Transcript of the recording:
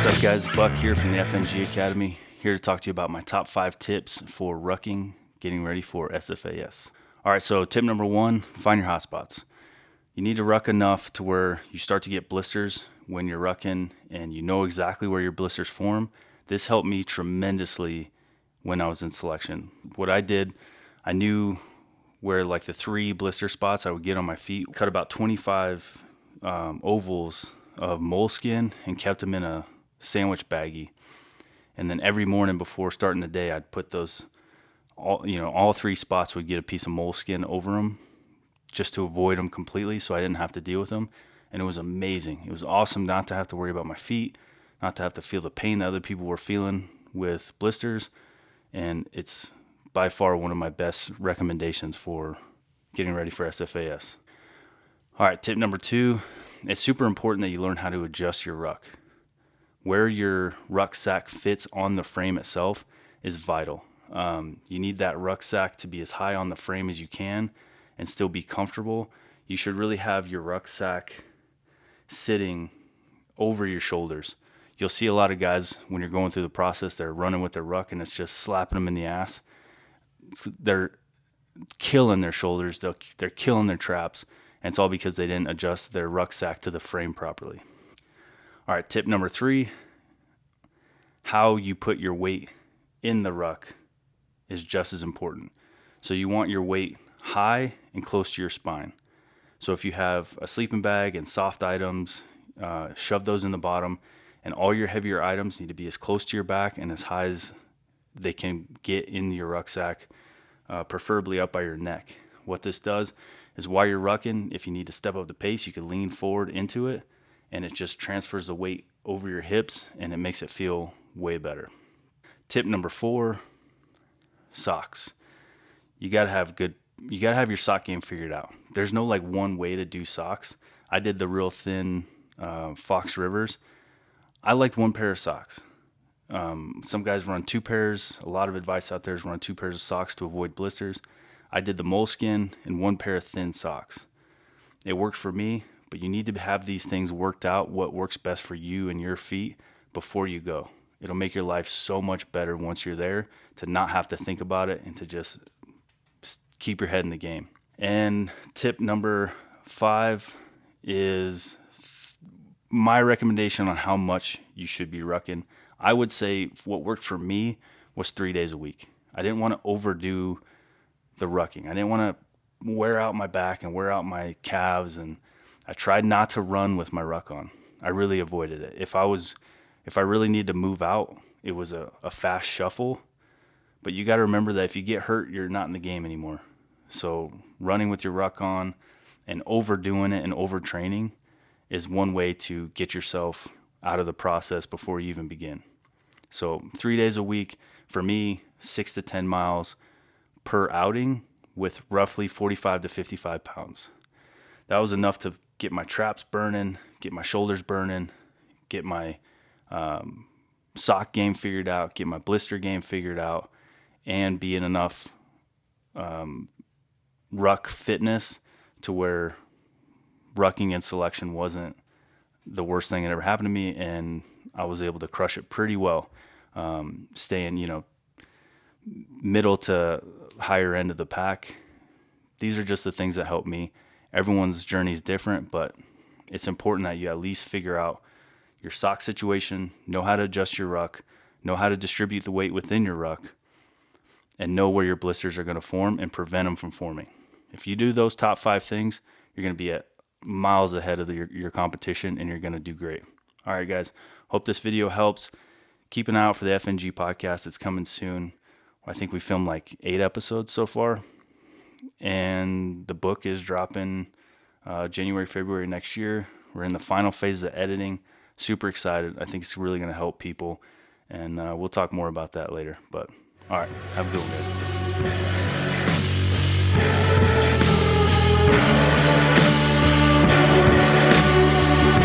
What's up, guys? Buck here from the FNG Academy, here to talk to you about my top 5 tips for rucking, getting ready for SFAS. All right, so tip number 1, find your hot spots. You need to ruck enough to where you start to get blisters when you're rucking and you know exactly where your blisters form. This helped me tremendously when I was in selection. What I did, I knew where like the 3 blister spots I would get on my feet. Cut about 25 ovals of moleskin and kept them in a sandwich baggie. And then every morning before starting the day, I'd put those, all 3 spots would get a piece of moleskin over them just to avoid them completely so I didn't have to deal with them. And it was amazing. It was awesome not to have to worry about my feet, not to have to feel the pain that other people were feeling with blisters. And it's by far one of my best recommendations for getting ready for SFAS. All right, tip number 2, it's super important that you learn how to adjust your ruck. Where your rucksack fits on the frame itself is vital. You need that rucksack to be as high on the frame as you can and still be comfortable. You should really have your rucksack sitting over your shoulders. You'll see a lot of guys when you're going through the process, they're running with their ruck and it's just slapping them in the ass. They're killing their shoulders, they're killing their traps, and it's all because they didn't adjust their rucksack to the frame properly. All right, tip number 3, how you put your weight in the ruck is just as important. So you want your weight high and close to your spine. So if you have a sleeping bag and soft items, shove those in the bottom, and all your heavier items need to be as close to your back and as high as they can get in your rucksack, preferably up by your neck. What this does is while you're rucking, if you need to step up the pace, you can lean forward into it, and it just transfers the weight over your hips, and it makes it feel way better. Tip number 4, socks. You gotta have your sock game figured out. There's no like one way to do socks. I did the real thin Fox Rivers. I liked one pair of socks. Some guys run 2 pairs. A lot of advice out there is run 2 pairs of socks to avoid blisters. I did the moleskin and 1 pair of thin socks. It worked for me, but you need to have these things worked out, what works best for you and your feet before you go. It'll make your life so much better once you're there to not have to think about it and to just keep your head in the game. And tip number 5 is my recommendation on how much you should be rucking. I would say what worked for me was 3 days a week. I didn't want to overdo the rucking. I didn't want to wear out my back and wear out my calves, and I tried not to run with my ruck on. I really avoided it. If I really needed to move out, it was a fast shuffle. But you got to remember that if you get hurt, you're not in the game anymore. So running with your ruck on and overdoing it and overtraining is one way to get yourself out of the process before you even begin. So 3 days a week, for me, 6 to 10 miles per outing with roughly 45 to 55 pounds. That was enough to get my traps burning, get my shoulders burning, get my sock game figured out, get my blister game figured out, and be in enough ruck fitness to where rucking and selection wasn't the worst thing that ever happened to me, and I was able to crush it pretty well, staying, middle to higher end of the pack. These are just the things that help me. Everyone's journey is different, but it's important that you at least figure out your sock situation, know how to adjust your ruck, know how to distribute the weight within your ruck, and know where your blisters are going to form and prevent them from forming. If you do those top 5 things, you're going to be at miles ahead of your competition, and you're going to do great. All right, guys. Hope this video helps. Keep an eye out for the FNG podcast. It's coming soon. I think we filmed like 8 episodes so far, and the book is dropping January, February next year. We're in the final phase of editing. Super excited. I think it's really going to help people, and we'll talk more about that later. But all right, have a good one, guys.